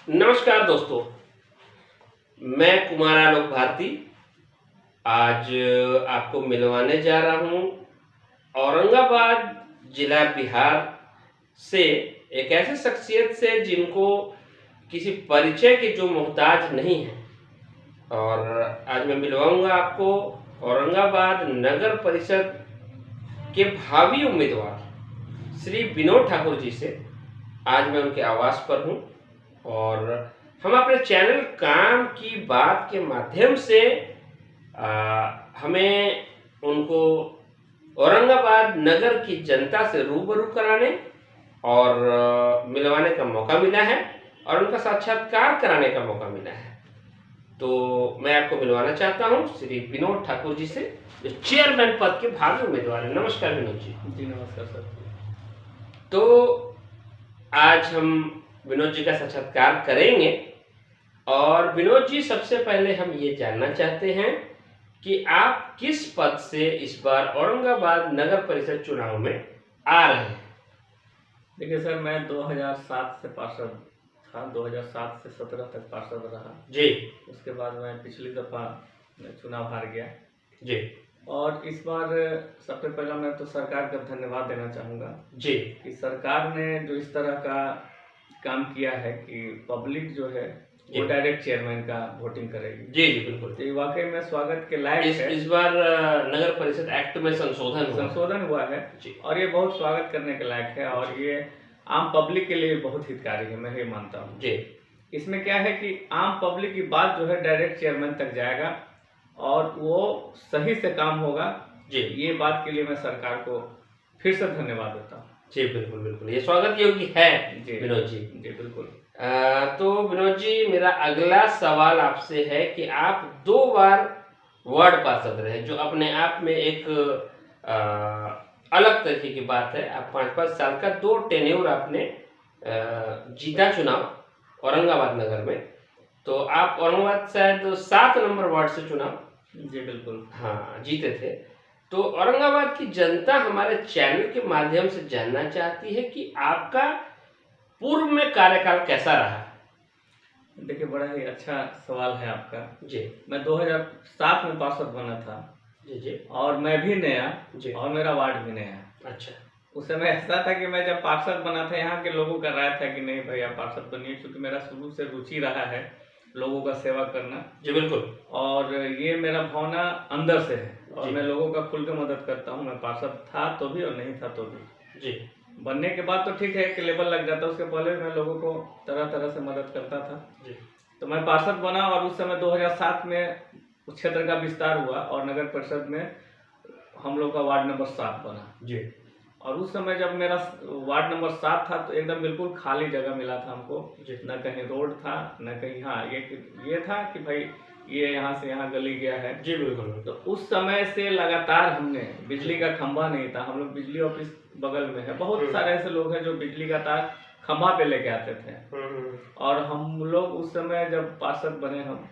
नमस्कार दोस्तों, मैं कुमार आलोक भारती आज आपको मिलवाने जा रहा हूँ औरंगाबाद जिला बिहार से एक ऐसे शख्सियत से जिनको किसी परिचय के जो मोहताज नहीं है। और आज मैं मिलवाऊंगा आपको औरंगाबाद नगर परिषद के भावी उम्मीदवार श्री विनोद ठाकुर जी से। आज मैं उनके आवास पर हूँ और हम अपने चैनल काम की बात के माध्यम से हमें उनको औरंगाबाद नगर की जनता से रूबरू कराने और मिलवाने का मौका मिला है और उनका साक्षात्कार कराने का मौका मिला है। तो मैं आपको मिलवाना चाहता हूं श्री विनोद ठाकुर जी से, जो चेयरमैन पद के भावी उम्मीदवार हैं। नमस्कार विनोद जी। जी नमस्कार सर। तो आज हम विनोद जी का साक्षात्कार करेंगे और विनोद जी, सबसे पहले हम ये जानना चाहते हैं कि आप किस पद से इस बार औरंगाबाद नगर परिषद चुनाव में आ रहे हैं। देखिए सर, मैं 2007 से पार्षद था, 2007 से 17 तक पार्षद रहा जी। उसके बाद मैं पिछली दफा चुनाव हार गया जी। और इस बार सबसे पहला मैं तो सरकार का धन्यवाद देना चाहूँगा जी कि सरकार ने जो इस तरह का काम किया है कि पब्लिक जो है वो डायरेक्ट चेयरमैन का वोटिंग करेगी। जी जी बिल्कुल। तो ये वाकई में स्वागत के लायक है। इस बार नगर परिषद एक्ट में संशोधन हुआ है जी। और ये बहुत स्वागत करने के लायक है और ये आम पब्लिक के लिए बहुत हितकारी है, मैं ये मानता हूँ जी। इसमें क्या है कि आम पब्लिक की बात जो है डायरेक्ट चेयरमैन तक जाएगा और वो सही से काम होगा जी। ये बात के लिए मैं सरकार को फिर से धन्यवाद देता हूँ। जी बिल्कुल बिल्कुल, ये स्वागत योग्य है विनोद जी। जी बिल्कुल। तो विनोद जी, मेरा अगला सवाल आपसे है कि आप 2 बार वार्ड पार्षद रहे, जो अपने आप में एक अलग तरीके की बात है। आप 5-5 साल का 2 टेन्योर आपने जीता चुनाव औरंगाबाद नगर में। तो आप औरंगाबाद शायद 7 नंबर वार्ड से चुनाव जी बिल्कुल हाँ जीते थे। तो औरंगाबाद की जनता हमारे चैनल के माध्यम से जानना चाहती है कि आपका पूर्व में कार्यकाल कैसा रहा। देखिए, बड़ा ही अच्छा सवाल है आपका जी। मैं 2007 में पार्षद बना था जी जी। और मैं भी नया जी। और मेरा वार्ड भी नया। अच्छा। उस समय ऐसा था कि मैं जब पार्षद बना था, यहाँ के लोगों का राय था कि नहीं भाई आप पार्षद बनिए, क्योंकि मेरा शुरू से रुचि रहा है लोगों का सेवा करना। जी बिल्कुल। और ये मेरा भावना अंदर से है और मैं लोगों का खुल के मदद करता हूँ। मैं पार्षद था तो भी और नहीं था तो भी। जी। बनने के बाद तो ठीक है कि लेवल लग जाता, उसके पहले मैं लोगों को तरह तरह से मदद करता था। जी। तो मैं पार्षद बना और उस समय 2007 में उस क्षेत्र का विस्तार हुआ और नगर परिषद में हम लोग का वार्ड नंबर 7 बना। जी। और उस समय जब मेरा वार्ड नंबर 7 था तो एकदम बिल्कुल खाली जगह मिला था हमको। न कहीं रोड था न कहीं, हाँ ये था कि भाई ये यहाँ से यहाँ गली गया है। जी बिल्कुल। तो उस समय से लगातार हमने, बिजली का खंभा नहीं था, हम लोग बिजली ऑफिस बगल में है, बहुत सारे ऐसे लोग हैं जो बिजली का तार खंभा पे लेके आते थे। और हम लोग उस समय जब पार्षद बने हम,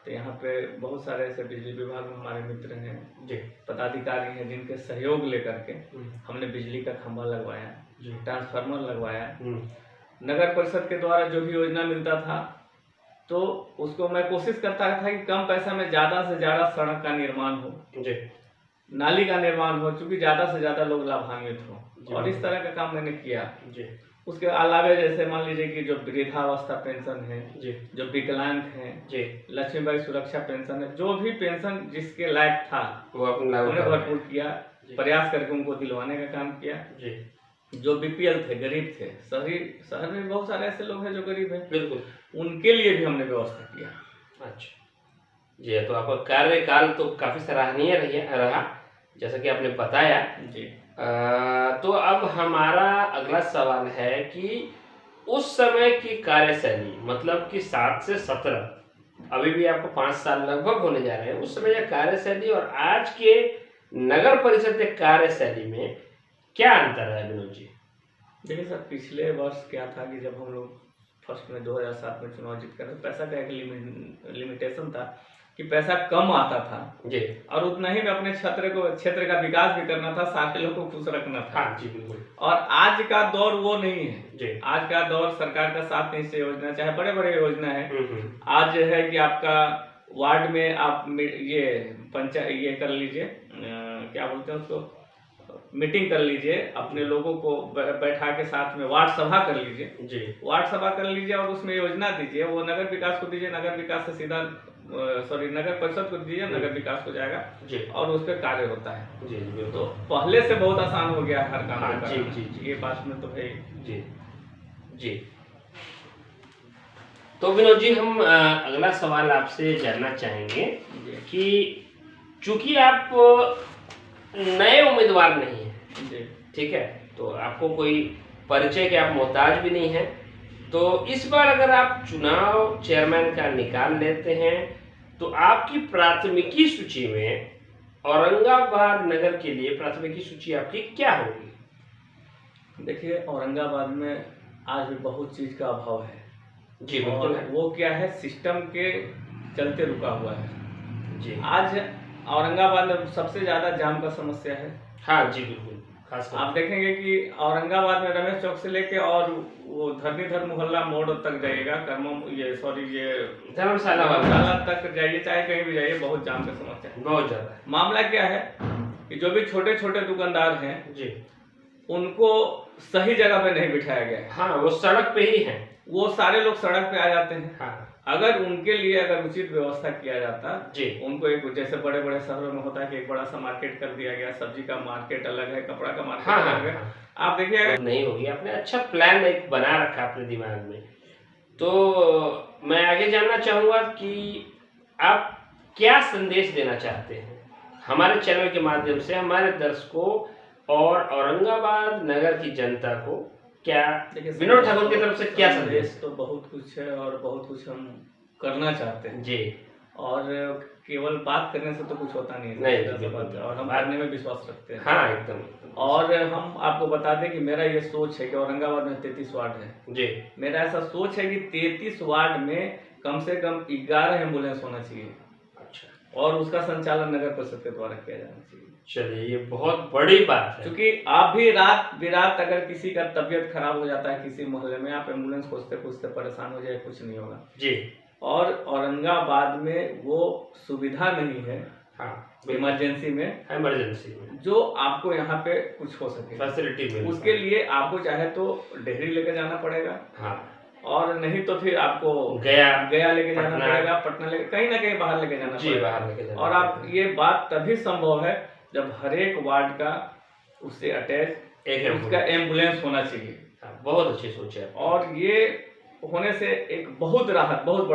तो यहाँ पे बहुत सारे ऐसे बिजली विभाग में हमारे मित्र हैं, जी पदाधिकारी हैं, जिनके सहयोग लेकर के हमने बिजली का खंभा लगवाया, ट्रांसफार्मर लगवाया। नगर परिषद के द्वारा जो भी योजना मिलता था तो उसको मैं कोशिश करता था कि कम पैसा में ज़्यादा से ज़्यादा सड़क का निर्माण हो, जी नाली का निर्माण हो, क्योंकि ज़्यादा से ज़्यादा लोग लाभान्वित हों, और इस तरह का काम मैंने किया। जी। उसके अलावा जैसे मान लीजिए कि जो वृद्धावस्था पेंशन है, जी जो विकलांग हैं, जी लक्ष्मीबाई सुरक्षा पेंशन है, जो भी पेंशन जिसके लायक था वो हमने भरपूर किया, प्रयास करके उनको दिलवाने का काम किया। जी। जो बीपीएल थे, गरीब थे, शहर में बहुत सारे ऐसे लोग हैं जो गरीब हैं, बिल्कुल उनके लिए भी हमने व्यवस्था किया। अच्छा जी, तो आपका कार्यकाल तो काफ़ी सराहनीय रहा जैसा कि आपने बताया। जी। तो अब हमारा अगला सवाल है कि उस समय की कार्यशैली, मतलब कि 7 से 17, अभी भी आपको 5 साल लगभग होने जा रहे हैं, उस समय की कार्यशैली और आज के नगर परिषद के कार्यशैली में क्या अंतर है विनोद जी? देखिए सर, पिछले वर्ष क्या था कि जब हम लोग फर्स्ट में 2007 में चुनाव जीत कर, पैसा का एक लिमिटेशन था, कि पैसा कम आता था जी, और उतना ही में अपने क्षेत्र का विकास भी करना था, सारे लोगों को खुश रखना था। हाँ जी, बिल्कुल। और आज का दौर वो नहीं है जी। आज का दौर सरकार का 7 निश्चय योजना, चाहे बड़े बड़े योजना है, आज है कि आपका वार्ड में आप ये पंचायत ये कर लीजिए, क्या बोलते हैं उसको, मीटिंग कर लीजिए, अपने लोगों को बैठा के साथ में वार्ड सभा कर लीजिए जी, वार्ड सभा कर लीजिए और उसमें योजना दीजिए, वो नगर विकास को दीजिए, नगर विकास से सीधा नगर परिषद को दीजिए, नगर विकास हो जाएगा जी, और उस पर कार्य होता है। जी, तो पहले से बहुत आसान हो गया हर काम हाँ, का। जी, जी, जी। ये बात में तो भाई जी, जी। तो विनोद जी, हम अगला सवाल आपसे जानना चाहेंगे कि चूंकि आप नए उम्मीदवार नहीं हैं, जी, ठीक है, तो आपको कोई परिचय के आप मोहताज भी नहीं हैं, तो इस बार अगर आप चुनाव चेयरमैन का निकाल लेते हैं तो आपकी प्राथमिकी सूची में औरंगाबाद नगर के लिए प्राथमिकी सूची आपकी क्या होगी? देखिए, औरंगाबाद में आज भी बहुत चीज का अभाव है। जी, बिल्कुल है। वो क्या है, सिस्टम के चलते रुका हुआ है। जी, आज औरंगाबाद में सबसे ज्यादा जाम का समस्या है। हाँ जी, बिल्कुल। खास आप देखेंगे कि औरंगाबाद में रमेश चौक से लेके और वो धरणीधर मोहल्ला मोड़ तक जाइएगा, ये धर्मशाला तक जाइए, चाहे कहीं भी जाइए, बहुत जाम का समस्या है, बहुत ज्यादा है। मामला क्या है कि जो भी छोटे छोटे दुकानदार हैं जी, उनको सही जगह पे नहीं बिठाया गया है। हाँ, वो सड़क पे ही हैं। वो सारे लोग सड़क पे आ जाते हैं। हाँ अगर उनके लिए अगर उचित व्यवस्था किया जाता जी, उनको, एक जैसे बड़े बड़े शहरों में होता है कि एक बड़ा सा मार्केट कर दिया गया, सब्जी का मार्केट अलग है, कपड़ा का मार्केट हाँ, अलग है। हाँ, आप देखिए अगर नहीं होगी। आपने अच्छा प्लान एक बना रखा अपने दिमाग में। तो मैं आगे जानना चाहूंगा कि आप क्या संदेश देना चाहते हैं हमारे चैनल के माध्यम से हमारे दर्शकों और औरंगाबाद नगर की जनता को? क्या विनोद ठाकुर की तरफ से क्या संदेश? तो बहुत कुछ है और बहुत कुछ हम करना चाहते हैं जी, और केवल बात करने से तो कुछ होता नहीं है। नहीं, और हम करने में विश्वास रखते हैं। हाँ, एकदम। और हम आपको बता दें कि मेरा ये सोच है कि औरंगाबाद में 33 वार्ड है जी, मेरा ऐसा सोच है कि 33 वार्ड में कम से कम 11 एम्बुलेंस होना चाहिए। अच्छा, और उसका संचालन नगर परिषद के द्वारा किया जाना चाहिए। चलिए, ये बहुत बड़ी बात है। क्योंकि आप भी रात बिरात अगर किसी का तबीयत खराब हो जाता है किसी मोहल्ले में, आप एम्बुलेंस खोजते खोजते परेशान हो जाए, कुछ नहीं होगा जी, और औरंगाबाद में वो सुविधा नहीं है। हाँ, इमरजेंसी में जो आपको यहाँ पे कुछ हो सके फैसिलिटी में, उसके लिए आपको चाहे तो डेहरी लेके जाना पड़ेगा, हाँ, और नहीं तो फिर आपको गया लेके जाना पड़ेगा, पटना लेके, कहीं ना कहीं बाहर लेके जाना पड़ेगा। बाहर लेके जाना। और आप ये बात तभी संभव है जब हर एक वार्ड का उससे अटैच एक उसका एम्बुलेंस होना चाहिए। हाँ, बहुत अच्छी सोच है। और ये होने से एक बहुत बड़ा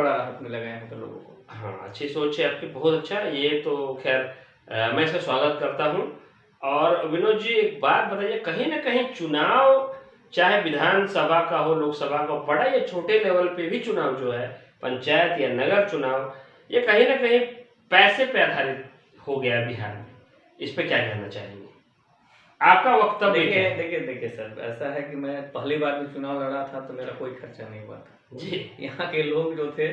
राहत मिलेगा यहाँ के लोगों को। हाँ, अच्छी सोच है आपकी, बहुत अच्छा। ये तो खैर मैं इसका स्वागत करता हूँ। और विनोद जी, एक बात बताइए, कहीं ना कहीं चुनाव चाहे विधानसभा का हो, लोकसभा का, बड़ा या छोटे लेवल पे भी चुनाव जो है, पंचायत या नगर चुनाव, ये कहीं ना कहीं पैसे पे आधारित हो गया बिहार में। इस पे क्या कहना चाहेंगे? आपका वक्तव्य? देखिए सर, ऐसा है कि मैं पहली बार भी चुनाव लड़ा था तो मेरा कोई खर्चा नहीं हुआ था जी। यहाँ के लोग जो थे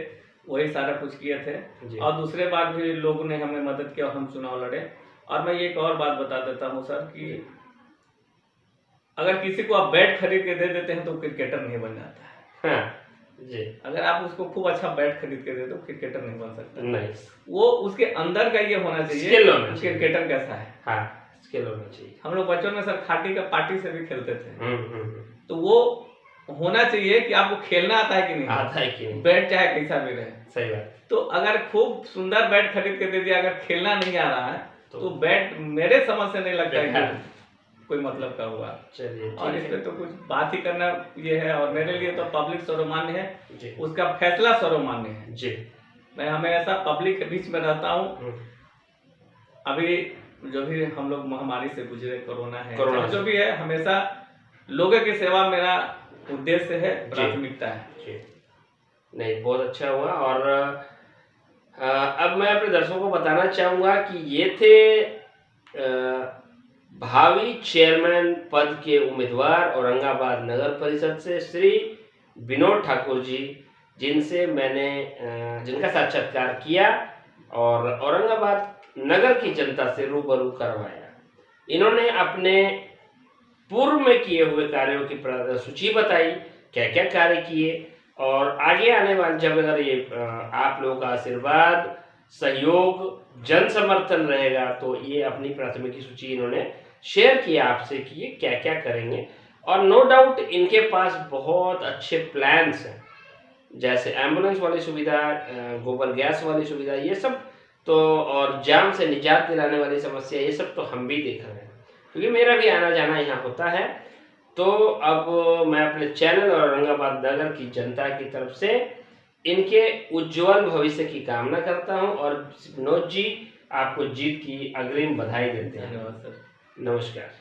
वही सारा कुछ किए थे, और दूसरे बार भी लोगों ने हमें मदद किया और हम चुनाव लड़े। और मैं एक और बात बता देता हूँ सर कि अगर किसी को आप बैट खरीद के दे देते हैं तो क्रिकेटर नहीं बन जाता है। हाँ, जी। अगर आप उसको खूब अच्छा बैट खरीद के दे दो, क्रिकेटर नहीं बन सकता। नहीं, वो उसके अंदर का ये होना चाहिए क्रिकेटर कैसा है। हाँ, स्किल होना चाहिए। हम लोग बच्चों में सर खाटी का पार्टी से भी खेलते थे। तो वो होना चाहिए कि आपको खेलना आता है कि नहीं, आता है कि नहीं, बैट चाहे कैसा भी रहे। सही बात। तो अगर खूब सुंदर बैट खरीद के दे दिया, अगर खेलना नहीं आ रहा है तो बैट मेरे समझ से नहीं लगता है कि कोई मतलब का हुआ। चलिए, और इस पे तो कुछ बात ही करना ये है। और मेरे लिए तो पब्लिक सर्वमान्य है, उसका फैसला सर्वमान्य है जी। मैं हमेशा पब्लिक के बीच में रहता हूँ। अभी जो भी हम लोग महामारी से गुजरे, कोरोना है, जो भी है, हमेशा लोगों की सेवा मेरा उद्देश्य है, प्राथमिकता है। नहीं, बहुत अच्छा हुआ। और अब मैं अपने दर्शकों को बताना चाहूंगा कि ये थे भावी चेयरमैन पद के उम्मीदवार औरंगाबाद नगर परिषद से श्री विनोद ठाकुर जी, जिनसे मैंने जिनका साक्षात्कार किया और औरंगाबाद नगर की जनता से रूबरू करवाया। इन्होंने अपने पूर्व में किए हुए कार्यों की सूची बताई, क्या क्या कार्य किए, और आगे आने वाले जब अगर ये आप लोगों का आशीर्वाद, सहयोग, जन समर्थन रहेगा तो ये अपनी प्राथमिक सूची इन्होंने शेयर किया आपसे कि ये क्या क्या करेंगे। और नो डाउट इनके पास बहुत अच्छे प्लान्स हैं, जैसे एम्बुलेंस वाली सुविधा, गोबर गैस वाली सुविधा, ये सब तो, और जाम से निजात दिलाने वाली समस्या, ये सब तो हम भी देख रहे हैं क्योंकि मेरा भी आना जाना यहाँ होता है। तो अब मैं अपने चैनल और औरंगाबाद नगर की जनता की तरफ से इनके उज्जवल भविष्य की कामना करता हूँ और विनोद जी आपको जीत की अग्रिम बधाई देते हैं। धन्यवाद सर। नमस्कार।